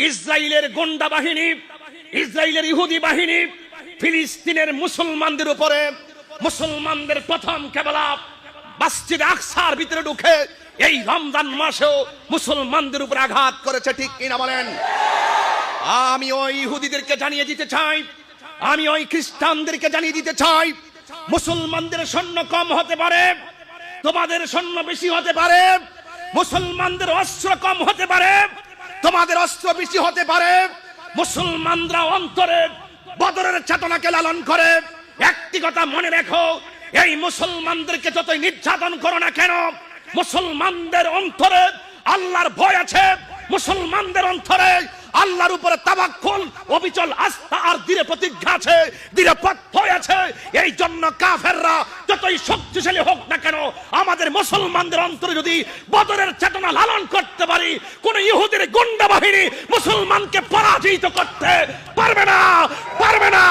ইসরায়েলের গোন্ডা বাহিনী, ইসরায়েলের ইহুদি বাহিনী ফিলিস্তিনের মুসলমানদের উপরে, মুসলমানদের প্রথম কেবলা মসজিদে আকসার ভিতরে ঢুকে এই রমজান মাসেও মুসলমানদের উপর আঘাত করেছে, ঠিক কিনা বলেন? আমি ওই ইহুদিদেরকে জানিয়ে দিতে চাই, আমি ওই খ্রিস্টানদেরকে জানিয়ে দিতে চাই, মুসলমানদের সৈন্য কম হতে পারে, তোমাদের সৈন্য বেশি হতে পারে, মুসলমানদের অস্ত্র কম হতে পারে, তোমাদের অস্ত্র বেশি হতে পারে, মুসলমানরা অন্তরে বদরের চেতনাকে লালন করে। একটি কথা মনে রেখো, এই মুসলমানদেরকে যতই নির্যাতন করো না কেন, মুসলমানদের অন্তরে আল্লাহর ভয় আছে, মুসলমানদের অন্তরে আল্লাহর উপরে তাওয়াক্কুল, অবিচল আস্থা আর দৃঢ় প্রতিজ্ঞা আছে, দৃঢ় প্রত্যয় আছে। এই জন্য কাফেররা যতই শক্তিশালী হোক না কেন, আমাদের মুসলমানদের অন্তরে যদি বদরের চেতনা লালন করতে পারি, কোন ইহুদির গুন্ডা বাহিনী মুসলমানকে পরাজিত করতে পারবে না, পারবে না।